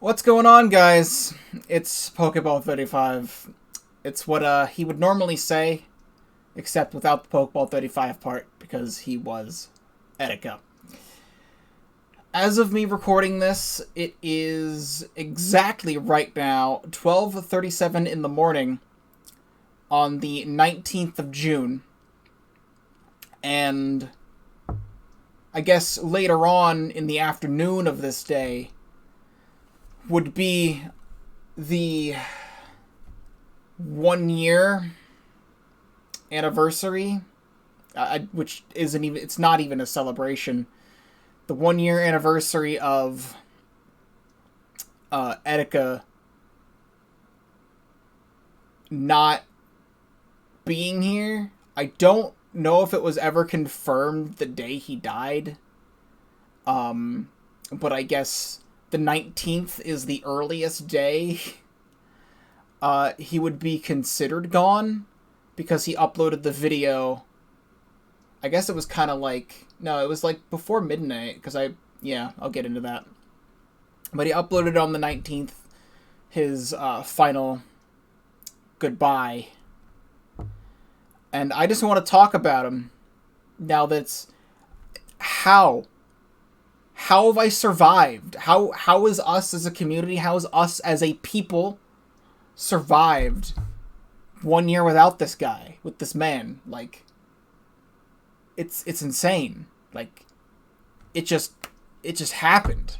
What's going on, guys? It's Pokeball 35. It's what he would normally say, except without the Pokeball 35 part, because he was Etika. As of me recording this, it is exactly right now 12:37 in the morning on the 19th of June. And I guess later on in the afternoon of this day would be the 1 year anniversary, which isn't even, it's not even a celebration. The 1 year anniversary of Etika not being here. I don't know if it was ever confirmed the day he died. But I guess the 19th is the earliest day he would be considered gone, because he uploaded the video. I guess it was kind of like, no, it was like before midnight, because I'll get into that. But he uploaded on the 19th his final goodbye. And I just want to talk about him now. That's how have I survived? How is us as a community, how is us as a people survived 1 year without this guy, with this man? Like, it's insane. Like, it just happened.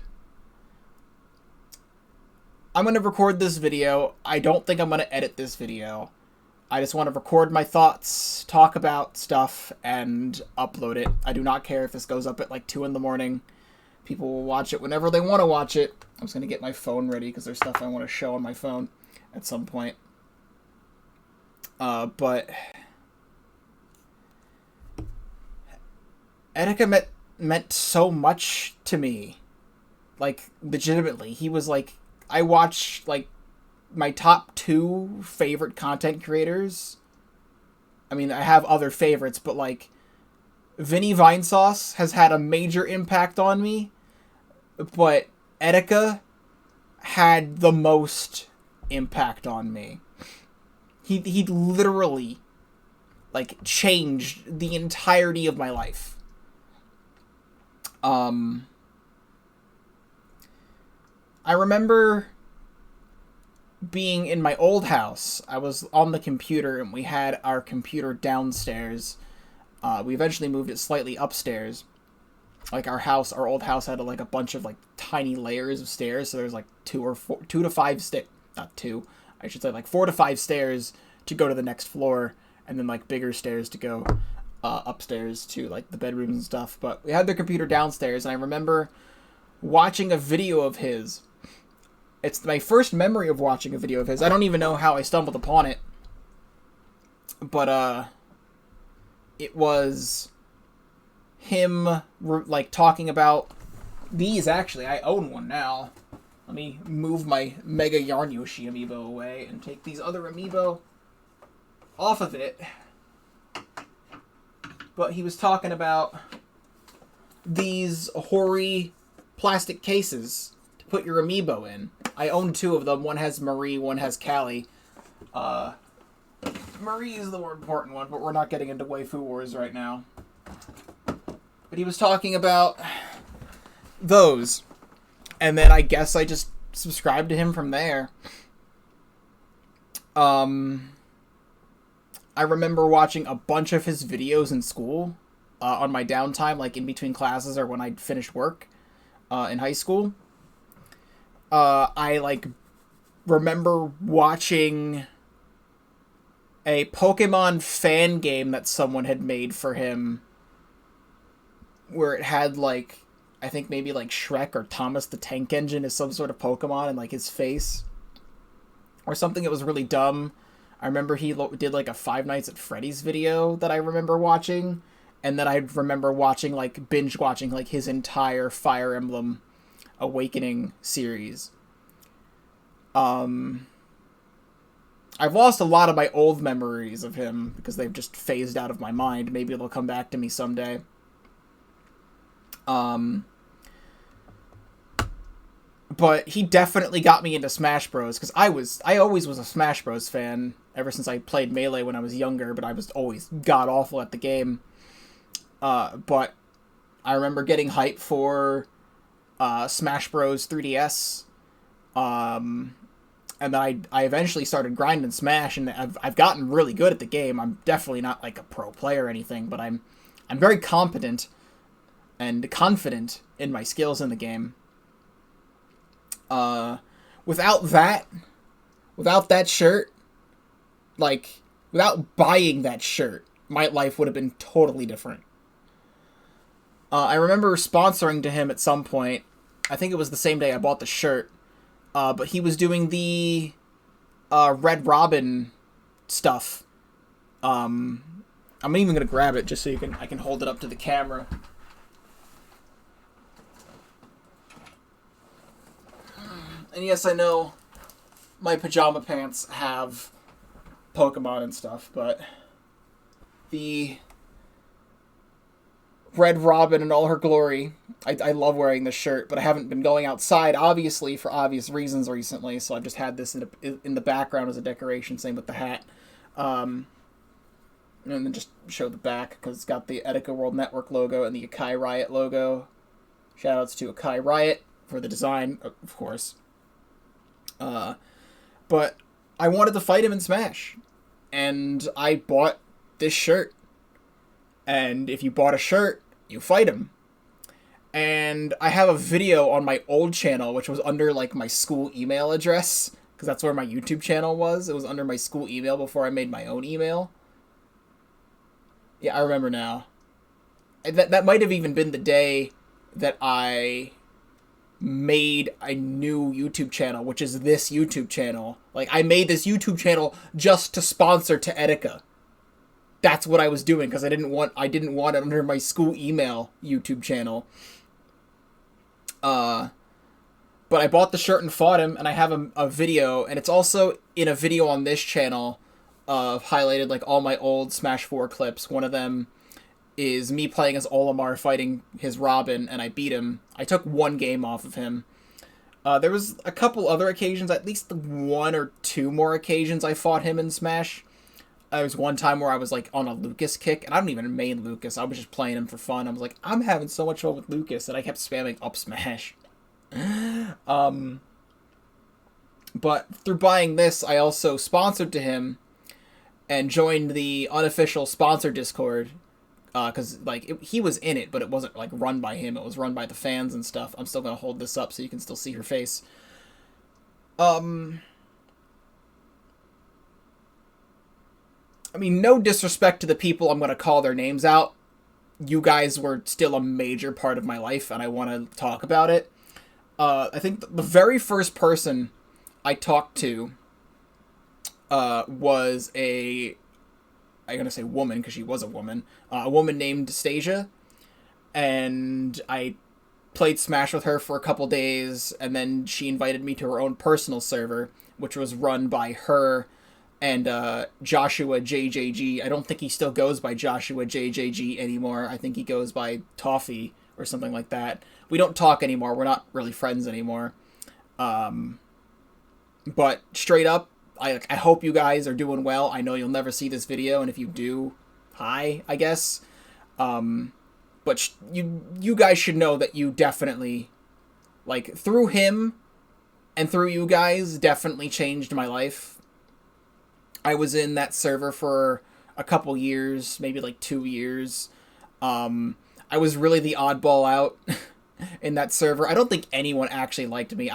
I'm gonna record this video. I don't think I'm gonna edit this video. I just want to record my thoughts, talk about stuff, and upload it. I do not care if this goes up at like 2 in the morning. People will watch it whenever they want to watch it. I'm just going to get my phone ready, because there's stuff I want to show on my phone at some point. But Etika meant so much to me. Like, legitimately. He was like, I watched like my top 2 favorite content creators. I mean, I have other favorites, but like Vinny Vinesauce has had a major impact on me, but Etika had the most impact on me. He literally like changed the entirety of my life. I remember being in my old house. I was on the computer, and we had our computer downstairs. We eventually moved it slightly upstairs. Like, our old house had like a bunch of like tiny layers of stairs, so there's like 2 to 5 not 2, I should say like 4 to 5 stairs to go to the next floor, and then like bigger stairs to go upstairs to like the bedrooms and stuff. But we had the computer downstairs, and I remember watching a video of his. It's my first memory of watching a video of his. I don't even know how I stumbled upon it. But, it was him, like, talking about these, actually. I own one now. Let me move my Mega Yarn Yoshi amiibo away and take these other amiibo off of it. But he was talking about these hoary plastic cases to put your amiibo in. I own 2 of them. One has Marie, one has Callie. Marie is the more important one, but we're not getting into waifu wars right now. But he was talking about those. And then I guess I just subscribed to him from there. I remember watching a bunch of his videos in school on my downtime, like in between classes or when I'd finished work in high school. I like remember watching a Pokemon fan game that someone had made for him, where it had like, I think maybe like Shrek or Thomas the Tank Engine as some sort of Pokemon, and like his face or something. It was really dumb. I remember he did like a Five Nights at Freddy's video that I remember watching, and then I remember binge watching like his entire Fire Emblem Awakening series. I've lost a lot of my old memories of him because they've just phased out of my mind. Maybe they'll come back to me someday. But he definitely got me into Smash Bros. Because I always was a Smash Bros. Fan ever since I played Melee when I was younger, but I was always god-awful at the game. But I remember getting hyped for Smash Bros. 3DS. And then I eventually started grinding Smash, and I've gotten really good at the game. I'm definitely not like a pro player or anything, but I'm very competent and confident in my skills in the game. Without that shirt, like, without buying that shirt, my life would have been totally different. I remember sponsoring to him at some point. I think it was the same day I bought the shirt. But he was doing the Red Robin stuff. I'm even gonna grab it just so I can hold it up to the camera. And yes, I know my pajama pants have Pokemon and stuff, but the Red Robin in all her glory. I love wearing this shirt, but I haven't been going outside, obviously, for obvious reasons recently, so I've just had this in the background as a decoration, same with the hat. And then just show the back, because it's got the Etika World Network logo and the Akai Riot logo. Shoutouts to Akai Riot for the design, of course. But I wanted to fight him in Smash, and I bought this shirt. And if you bought a shirt, you fight him. And I have a video on my old channel, which was under, like, my school email address, because that's where my YouTube channel was. It was under my school email before I made my own email. Yeah, I remember now. That might have even been the day that I made a new YouTube channel, which is this YouTube channel. Like, I made this YouTube channel just to sponsor to Etika. That's what I was doing, because I didn't want it under my school email YouTube channel. But I bought the shirt and fought him, and I have a video, and it's also in a video on this channel of highlighted, like, all my old Smash 4 clips. One of them is me playing as Olimar fighting his Robin, and I beat him. I took one game off of him. There was a couple other occasions, at least one or two more occasions I fought him in Smash. There was one time where I was, like, on a Lucas kick, and I don't even main Lucas. I was just playing him for fun. I was like, I'm having so much fun with Lucas, and I kept spamming up smash. But through buying this, I also sponsored to him and joined the unofficial sponsor Discord, because, like, he was in it, but it wasn't, like, run by him. It was run by the fans and stuff. I'm still going to hold this up so you can still see her face. I mean, no disrespect to the people I'm going to call their names out. You guys were still a major part of my life, and I want to talk about it. I think the very first person I talked to was I'm going to say woman, because she was a woman named Stasia, and I played Smash with her for a couple days, and then she invited me to her own personal server, which was run by her and Joshua JJG. I don't think he still goes by Joshua JJG anymore. I think he goes by Toffee or something like that. We don't talk anymore. We're not really friends anymore. But straight up, I hope you guys are doing well. I know you'll never see this video, and if you do, hi, I guess. But you guys should know that you definitely, like, through him and through you guys, definitely changed my life. I was in that server for a couple years, maybe like 2 years. I was really the oddball out in that server. I don't think anyone actually liked me.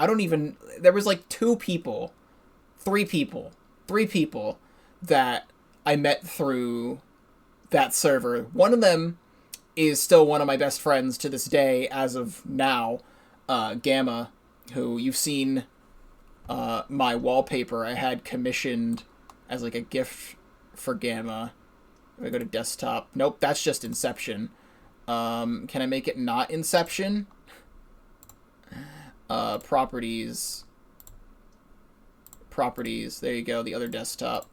There was like 3 people that I met through that server. One of them is still one of my best friends to this day as of now, Gamma, who you've seen my wallpaper I had commissioned as like a gift for Gamma. If I go to desktop, nope, that's just Inception. Can I make it not Inception? Properties, there you go, the other desktop.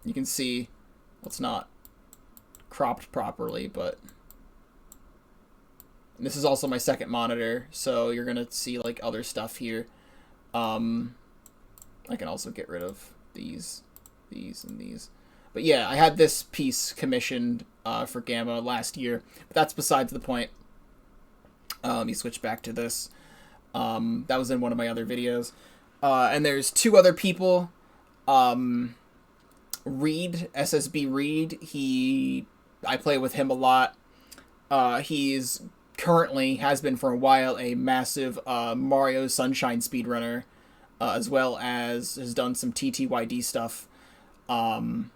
You can see, well, it's not cropped properly, but this is also my second monitor, so you're gonna see like other stuff here. I can also get rid of these, and these. But yeah, I had this piece commissioned for Gamma last year, but that's besides the point. Let me switch back to this. That was in one of my other videos. And there's two other people. Reed, SSB Reed, I play with him a lot. He's currently, has been for a while, a massive Mario Sunshine speedrunner, as well as has done some TTYD stuff. And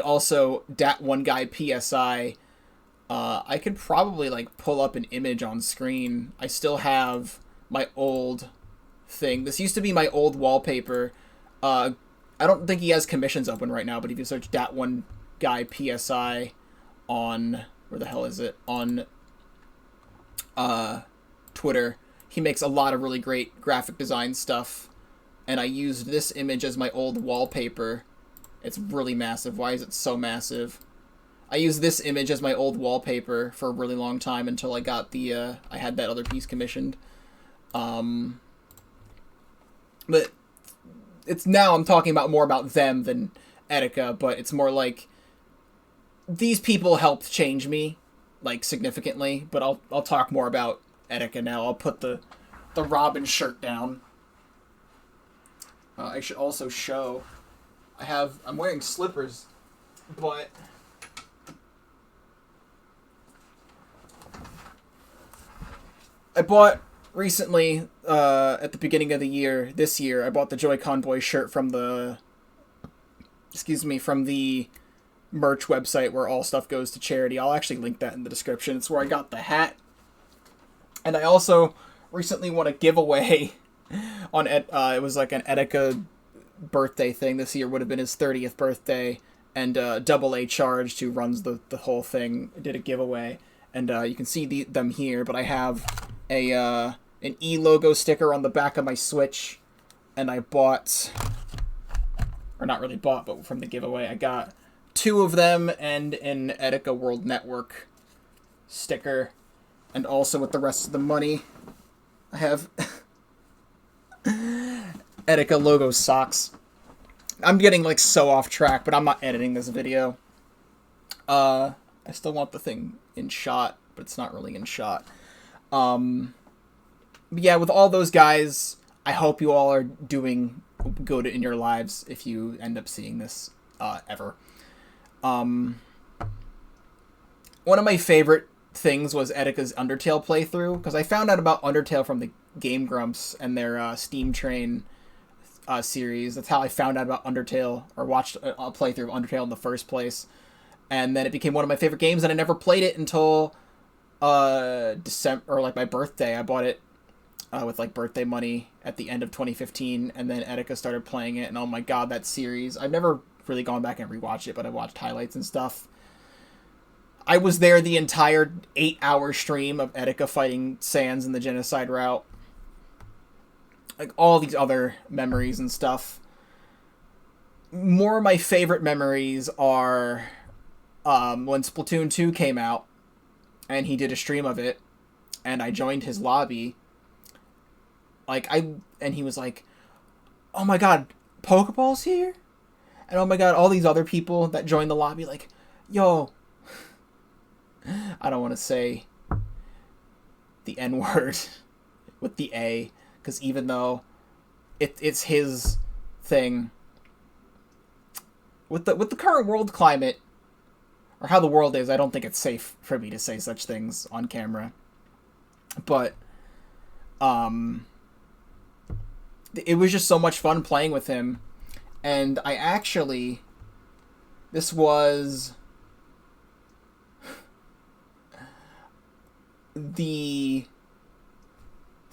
also, Dat One Guy PSI. I could probably, like, pull up an image on screen. I still have my old thing. This used to be my old wallpaper. I don't think he has commissions open right now, but if you search Dat One Guy PSI on, where the hell is it? On Twitter, he makes a lot of really great graphic design stuff. And I used this image as my old wallpaper. It's really massive. Why is it so massive? I used this image as my old wallpaper for a really long time until I got the, I had that other piece commissioned. But it's now I'm talking about more about them than Etika, but it's more like these people helped change me, like, significantly, but I'll talk more about Etika now. I'll put the Robin shirt down. I should also show, I'm wearing slippers, but I bought recently, at the beginning of the year, this year, I bought the Joy-Con Boy shirt from the merch website where all stuff goes to charity. I'll actually link that in the description. It's where I got the hat. And I also recently won a giveaway on, it was like an Etika birthday thing. This year would have been his 30th birthday. And Double A Charged, who runs the whole thing, did a giveaway. And you can see them here, but I have an E logo sticker on the back of my Switch, and I bought, or not really bought, but from the giveaway, I got 2 of them and an Etika World Network sticker, and also with the rest of the money, I have Etika logo socks. I'm getting, like, so off track, but I'm not editing this video. I still want the thing in shot, but it's not really in shot. But yeah, with all those guys, I hope you all are doing good in your lives if you end up seeing this ever. One of my favorite things was Etika's Undertale playthrough, because I found out about Undertale from the Game Grumps and their Steam Train series. That's how I found out about Undertale, or watched a playthrough of Undertale in the first place. And then it became one of my favorite games, and I never played it until December, or like my birthday. I bought it with like birthday money at the end of 2015, and then Etika started playing it, and oh my god, that series. I've never really gone back and rewatched it, but I watched highlights and stuff. I was there the entire 8-hour stream of Etika fighting Sans in the Genocide route. Like, all these other memories and stuff. More of my favorite memories are when Splatoon 2 came out, and he did a stream of it, and I joined his lobby. And he was like, oh my god, Pokeball's here? And oh my god, all these other people that joined the lobby, like, yo, I don't want to say the N-word with the A, because even though it's his thing, with the current world climate, or how the world is, I don't think it's safe for me to say such things on camera. But it was just so much fun playing with him. And I actually, this was the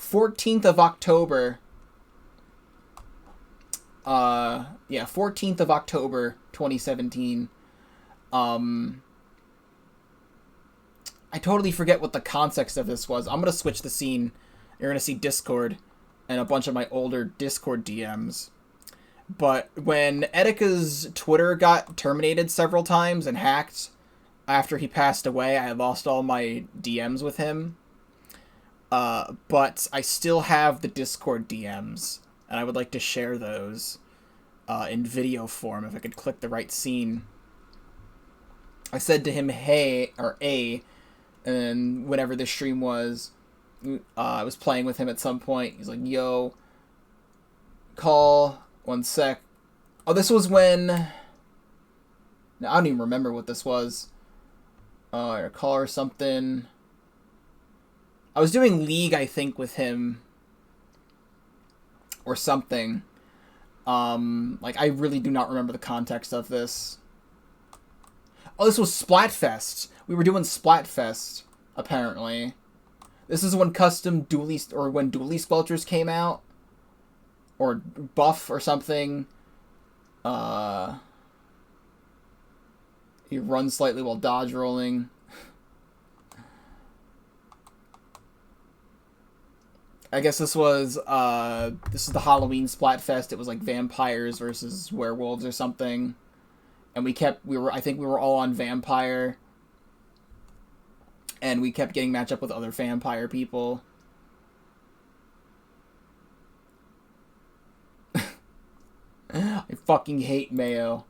14th of October. 14th of October, 2017. I totally forget what the context of this was. I'm going to switch the scene. You're going to see Discord and a bunch of my older Discord DMs. But when Etika's Twitter got terminated several times and hacked after he passed away, I had lost all my DMs with him. But I still have the Discord DMs, and I would like to share those in video form if I could click the right scene. I said to him, hey, or A, and whenever this stream was, I was playing with him at some point. He's like, yo, call, 1 sec. Oh, this was when... I don't even remember what this was. Or call or something. I was doing League, I think, with him. Or something. Like, I really do not remember the context of this. Oh, this was Splatfest. We were doing Splatfest, apparently. This is when custom dually, or when dually squelchers came out. Or buff or something. You run slightly while dodge rolling. I guess this is the Halloween Splatfest. It was like vampires versus werewolves or something. And I think we were all on vampire. And we kept getting matched up with other vampire people. I fucking hate Mayo.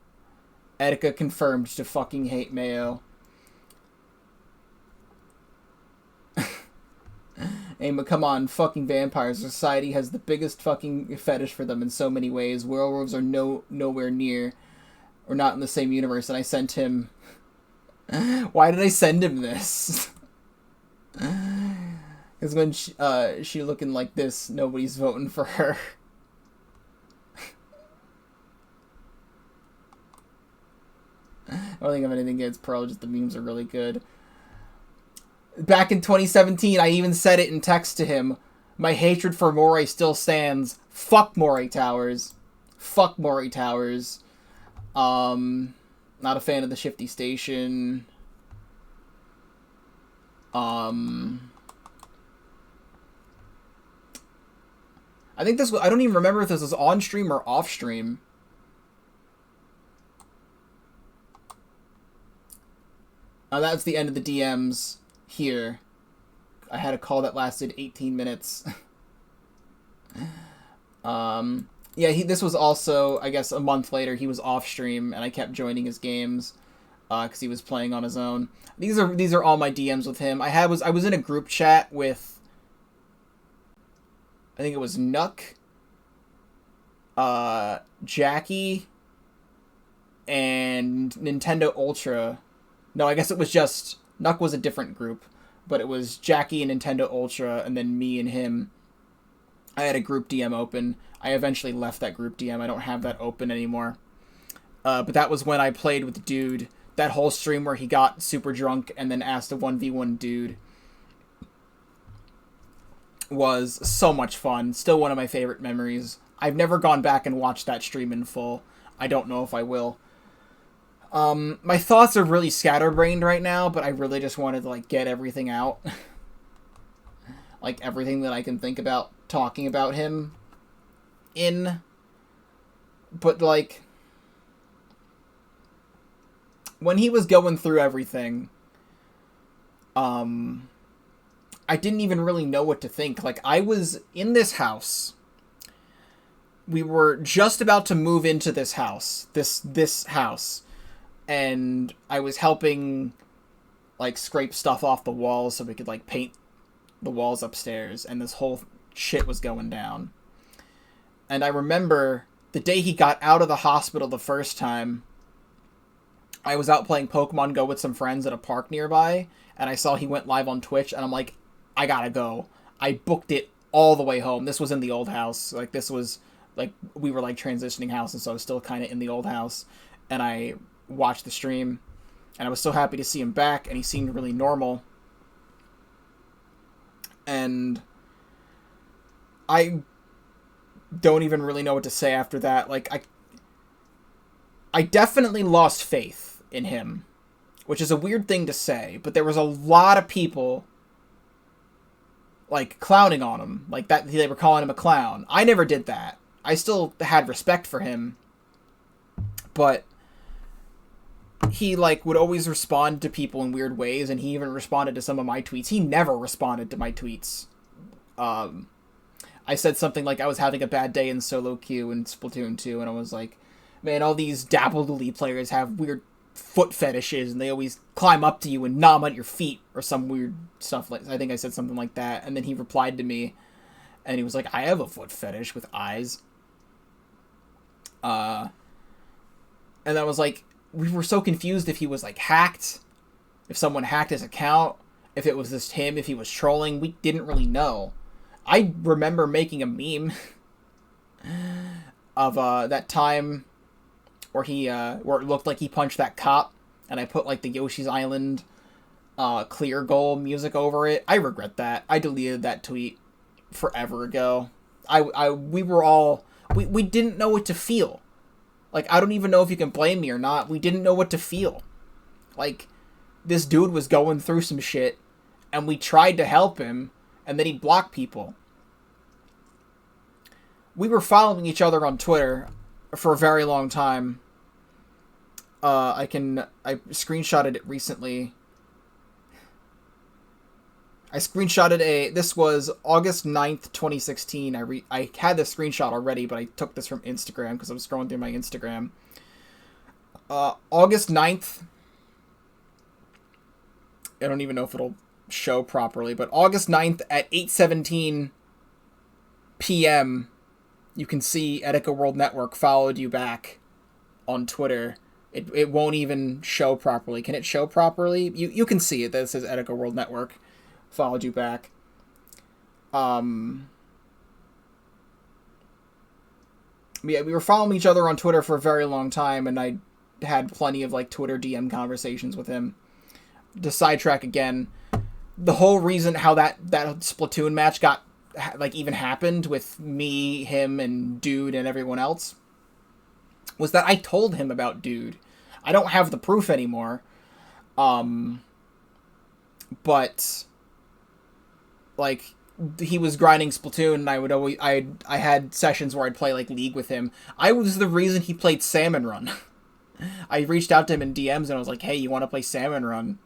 Etika confirmed to fucking hate Mayo. Hey, but come on, fucking vampires. Society has the biggest fucking fetish for them in so many ways. Werewolves are nowhere near, or not in the same universe. And I sent him... Why did I send him this? Because when she looking like this, nobody's voting for her. I don't think of anything against Pearl, just the memes are really good. Back in 2017, I even said it in text to him. My hatred for Moray still stands. Fuck Moray Towers. Fuck Moray Towers. Not a fan of the Shifty Station. I think this was, I don't even remember if this was on stream or off stream. That's the end of the DMs here. I had a call that lasted 18 minutes. Yeah, this was also, I guess, a month later. He was off stream, and I kept joining his games because he was playing on his own. These are all my DMs with him. I was in a group chat with, I think it was Nuck, Jackie, and Nintendo Ultra. No, I guess it was just... Nuck was a different group. But it was Jackie and Nintendo Ultra, and then me and him. I had a group DM open. I eventually left that group DM. I don't have that open anymore. But that was when I played with the dude. That whole stream where he got super drunk and then asked a 1v1 dude. Was so much fun. Still one of my favorite memories. I've never gone back and watched that stream in full. I don't know if I will. My thoughts are really scatterbrained right now, but I really just wanted to, like, get everything out. Like, everything that I can think about talking about him in. But, like, when he was going through everything, I didn't even really know what to think. Like, I was in this house. We were just about to move into this house. This house. And I was helping, like, scrape stuff off the walls so we could, like, paint the walls upstairs. And this whole shit was going down. And I remember the day he got out of the hospital the first time, I was out playing Pokemon Go with some friends at a park nearby. And I saw he went live on Twitch. And I'm like, I gotta go. I booked it all the way home. This was in the old house. Like, this was, like, we were, like, transitioning houses. So I was still kind of in the old house. And I watched the stream, and I was so happy to see him back, and he seemed really normal. And I don't even really know what to say after that. Like, I definitely lost faith in him, which is a weird thing to say, but there was a lot of people, like, clowning on him. Like, that they were calling him a clown. I never did that. I still had respect for him, but he, like, would always respond to people in weird ways, and he even responded to some of my tweets. He never responded to my tweets I said something like I was having a bad day in solo queue in Splatoon 2, and I was like, man, all these Dabble players have weird foot fetishes, and they always climb up to you and nom at your feet, or some weird stuff like. I think I said something like that, and then he replied to me, and he was like, I have a foot fetish with eyes. And I was like, we were so confused if he was like hacked, if someone hacked his account, if it was just him, if he was trolling. We didn't really know. I remember making a meme of that time where where it looked like he punched that cop, and I put like the Yoshi's Island clear goal music over it. I regret that. I deleted that tweet forever ago. We didn't know what to feel. Like, I don't even know if you can blame me or not. We didn't know what to feel. Like, this dude was going through some shit, and we tried to help him, and then he'd block people. We were following each other on Twitter for a very long time. I screenshotted it recently. I screenshotted this was August 9th, 2016. I had the screenshot already, but I took this from Instagram because I was scrolling through my Instagram. August 9th. I don't even know if it'll show properly, but August 9th at 8:17 p.m. you can see Etika World Network followed you back on Twitter. It won't even show properly. Can it show properly? You can see it. That says Etika World Network followed you back. Yeah, we were following each other on Twitter for a very long time, and I had plenty of like Twitter DM conversations with him. To sidetrack again, the whole reason how that Splatoon match got like even happened with me, him, and Dude and everyone else was that I told him about Dude. I don't have the proof anymore, but like he was grinding Splatoon, and I had sessions where I'd play like League with him. I was the reason he played Salmon Run. I reached out to him in DMs and I was like, hey, you want to play Salmon Run?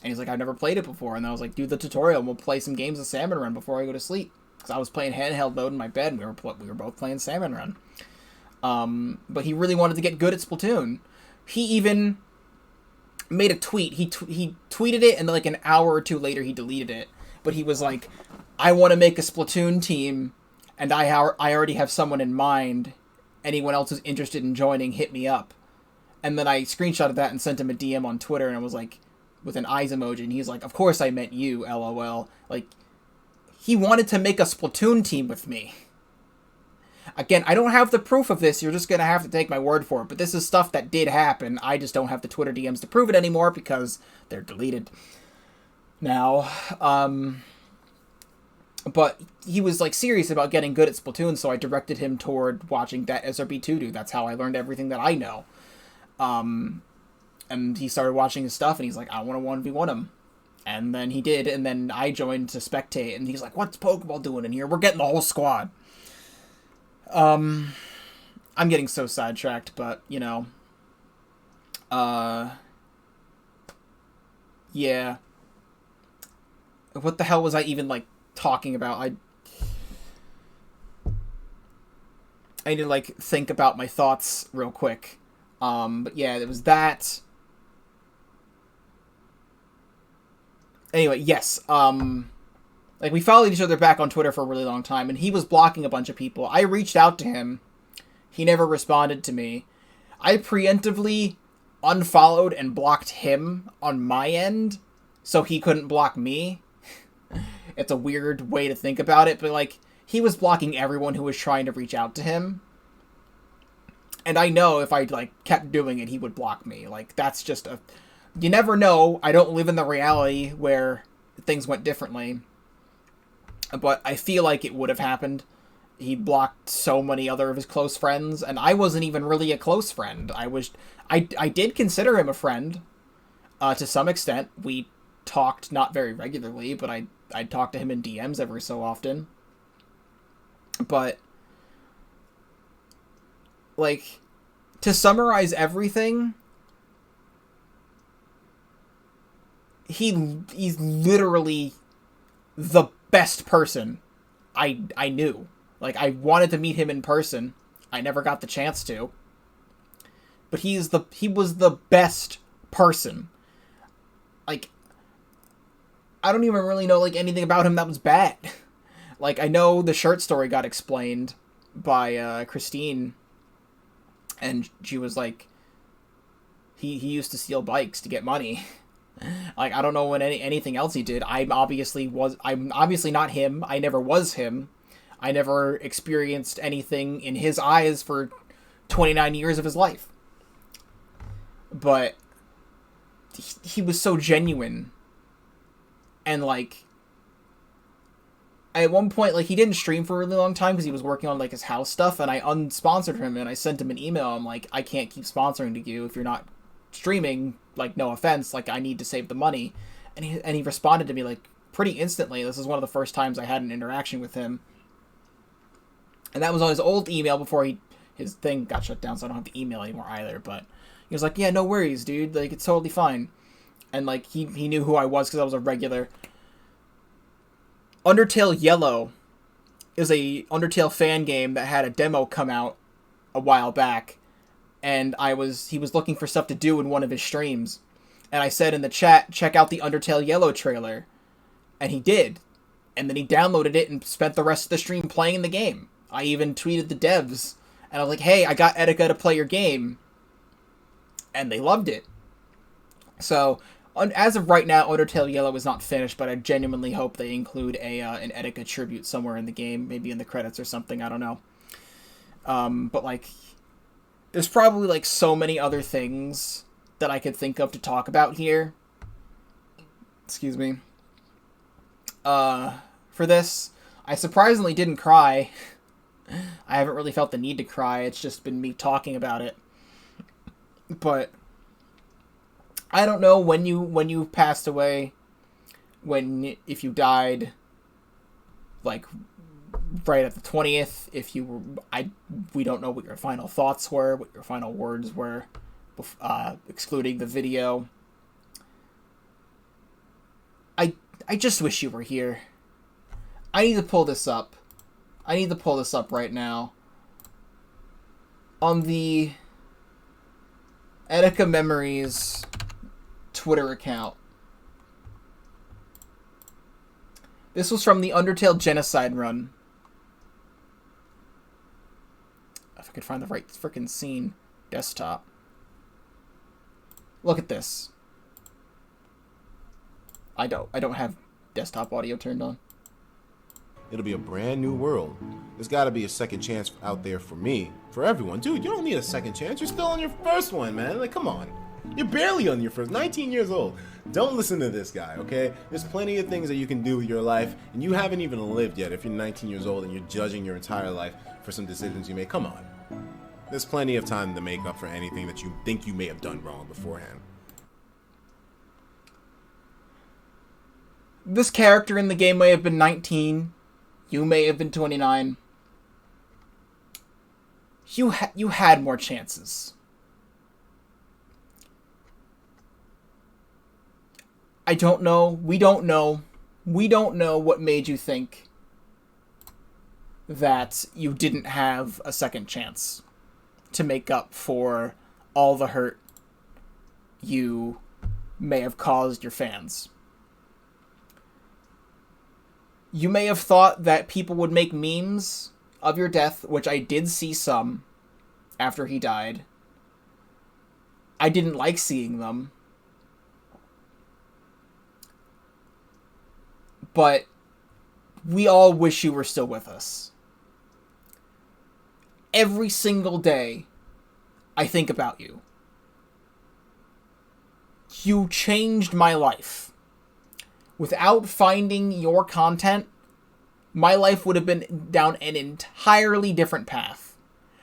And he's like, I've never played it before. And I was like, do the tutorial and we'll play some games of Salmon Run before I go to sleep. Because I was playing handheld mode in my bed and we were both playing Salmon Run. But he really wanted to get good at Splatoon. He even made a tweet. He tweeted it, and like an hour or two later he deleted it. But he was like, I want to make a Splatoon team, and I already have someone in mind. Anyone else who's interested in joining, hit me up. And then I screenshotted that and sent him a DM on Twitter, and I was like, with an eyes emoji, and he's like, of course I meant you, LOL. Like, he wanted to make a Splatoon team with me. Again, I don't have the proof of this, you're just gonna have to take my word for it, but this is stuff that did happen. I just don't have the Twitter DMs to prove it anymore because they're deleted now. But he was like serious about getting good at Splatoon, so I directed him toward watching that SRB2 dude. That's how I learned everything that I know. And he started watching his stuff, and he's like, I want to 1v1 him. And then he did, and then I joined to spectate, and he's like, what's Pokeball doing in here? We're getting the whole squad. I'm getting so sidetracked, but, you know. Yeah. What the hell was I even, like, talking about? I need to, like, think about my thoughts real quick. But yeah, there was that. Anyway, yes, like, we followed each other back on Twitter for a really long time, and he was blocking a bunch of people. I reached out to him. He never responded to me. I preemptively unfollowed and blocked him on my end, so he couldn't block me. It's a weird way to think about it, but, like, he was blocking everyone who was trying to reach out to him. And I know if I, like, kept doing it, he would block me. Like, that's just a... You never know. I don't live in the reality where things went differently. But I feel like it would have happened. He blocked so many other of his close friends, and I wasn't even really a close friend. I did consider him a friend, to some extent. We talked not very regularly, but I'd talk to him in DMs every so often. But, like, to summarize everything, he's literally the best person I knew. Like, I wanted to meet him in person. I never got the chance to. But he was the best person. Like, I don't even really know, like, anything about him that was bad. Like, I know the shirt story got explained by Christine, and she was like, he used to steal bikes to get money. Like, I don't know what anything else he did. I'm obviously not him. I never was him. I never experienced anything in his eyes for 29 years of his life. But he was so genuine. And, like, at one point, like, he didn't stream for a really long time because he was working on, like, his house stuff, and I unsponsored him, and I sent him an email. I'm like, I can't keep sponsoring to you if you're not streaming. Like, no offense, like, I need to save the money. And he responded to me, like, pretty instantly. This is one of the first times I had an interaction with him. And that was on his old email before his thing got shut down, so I don't have the email anymore either. But he was like, yeah, no worries, dude. Like, it's totally fine. And, like, he knew who I was because I was a regular. Undertale Yellow is a Undertale fan game that had a demo come out a while back. And he was looking for stuff to do in one of his streams. And I said in the chat, check out the Undertale Yellow trailer. And he did. And then he downloaded it and spent the rest of the stream playing the game. I even tweeted the devs. And I was like, hey, I got Etika to play your game. And they loved it. So, as of right now, Undertale Yellow is not finished, but I genuinely hope they include an Etika tribute somewhere in the game. Maybe in the credits or something, I don't know. But, like, there's probably, like, so many other things that I could think of to talk about here. Excuse me. For this, I surprisingly didn't cry. I haven't really felt the need to cry. It's just been me talking about it. But I don't know when you passed away, if you died, like, right at the 20th, if you were, we don't know what your final thoughts were, what your final words were, excluding the video. I just wish you were here. I need to pull this up. Right now. On the Etika Memories Twitter account. This was from the Undertale Genocide run. If I could find the right frickin' scene. Desktop. Look at this. I don't have desktop audio turned on. It'll be a brand new world. There's got to be a second chance out there for me, for everyone. Dude, you don't need a second chance. You're still on your first one, man. Like, come on. You're barely on your first. 19 years old. Don't listen to this guy, okay? There's plenty of things that you can do with your life, and you haven't even lived yet if you're 19 years old and you're judging your entire life for some decisions you made. Come on. There's plenty of time to make up for anything that you think you may have done wrong beforehand. This character in the game may have been 19. You may have been 29. You had more chances. I don't know. We don't know. We don't know what made you think that you didn't have a second chance to make up for all the hurt you may have caused your fans. You may have thought that people would make memes of your death, which I did see some after he died. I didn't like seeing them. But we all wish you were still with us. Every single day, I think about you. You changed my life. Without finding your content, my life would have been down an entirely different path.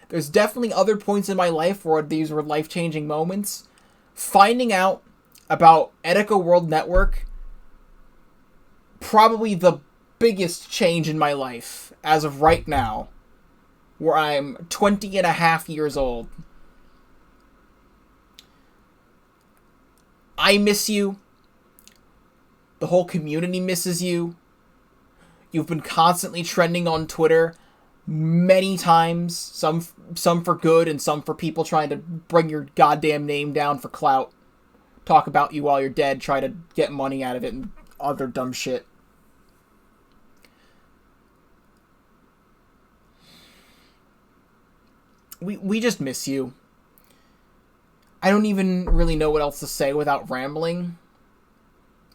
There's definitely other points in my life where these were life-changing moments. Finding out about Etika World Network, probably the biggest change in my life as of right now, where I'm 20 and a half years old. I miss you. The whole community misses you. You've been constantly trending on Twitter many times, some for good and some for people trying to bring your goddamn name down for clout. Talk about you while you're dead, try to get money out of it and other dumb shit. We just miss you. I don't even really know what else to say without rambling.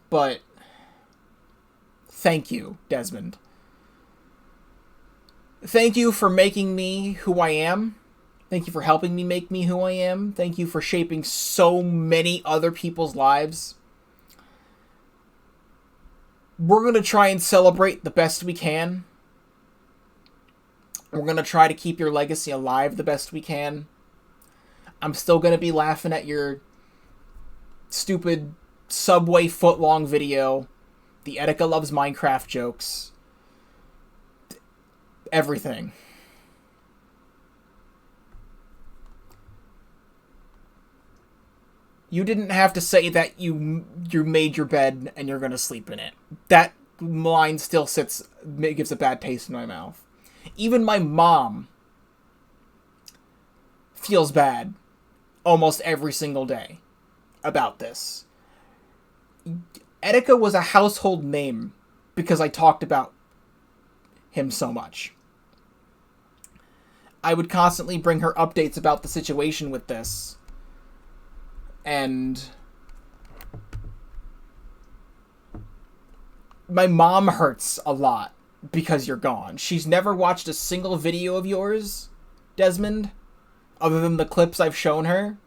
But thank you, Desmond. Thank you for making me who I am. Thank you for helping me make me who I am. Thank you for shaping so many other people's lives. We're going to try and celebrate the best we can. We're going to try to keep your legacy alive the best we can. I'm still going to be laughing at your stupid Subway foot-long video, the Etika loves Minecraft jokes, everything. You didn't have to say that you made your bed and you're gonna sleep in it. That line still gives a bad taste in my mouth. Even my mom feels bad almost every single day about this. Etika was a household name because I talked about him so much. I would constantly bring her updates about the situation with this. And my mom hurts a lot because you're gone. She's never watched a single video of yours, Desmond, other than the clips I've shown her.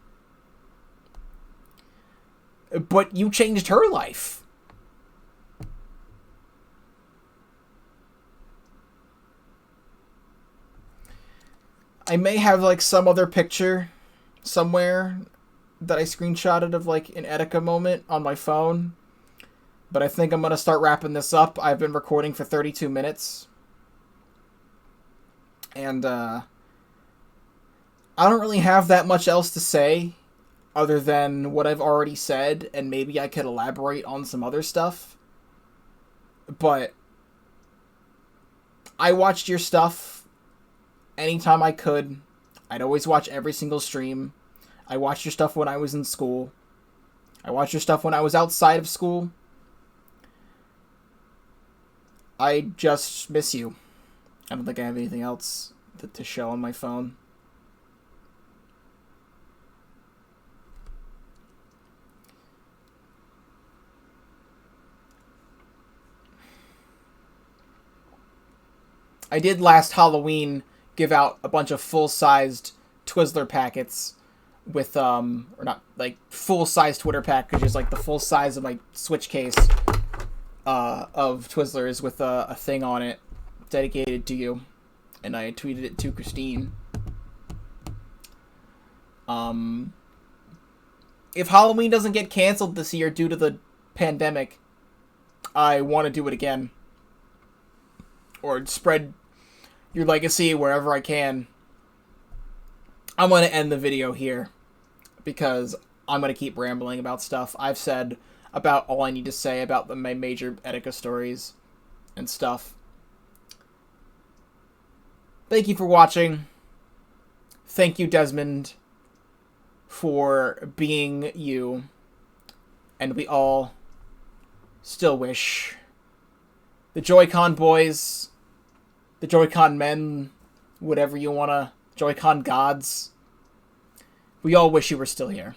But you changed her life. I may have, like, some other picture somewhere that I screenshotted of, like, an Etika moment on my phone. But I think I'm going to start wrapping this up. I've been recording for 32 minutes. And, I don't really have that much else to say other than what I've already said, and maybe I could elaborate on some other stuff. But I watched your stuff anytime I could. I'd always watch every single stream. I watched your stuff when I was in school. I watched your stuff when I was outside of school. I just miss you. I don't think I have anything else to show on my phone. I did last Halloween give out a bunch of full-sized Twizzler packets with, or not, like, full-size Twitter packages, like the full size of my Switch case of Twizzlers with a thing on it dedicated to you. And I tweeted it to Christine. If Halloween doesn't get canceled this year due to the pandemic, I want to do it again. Or spread your legacy wherever I can. I'm going to end the video here because I'm going to keep rambling about stuff. I've said about all I need to say about my major Etika stories and stuff. Thank you for watching. Thank you, Desmond, for being you. And we all still wish the Joy-Con boys, the Joy-Con men, whatever you want to, Joy-Con gods, we all wish you were still here.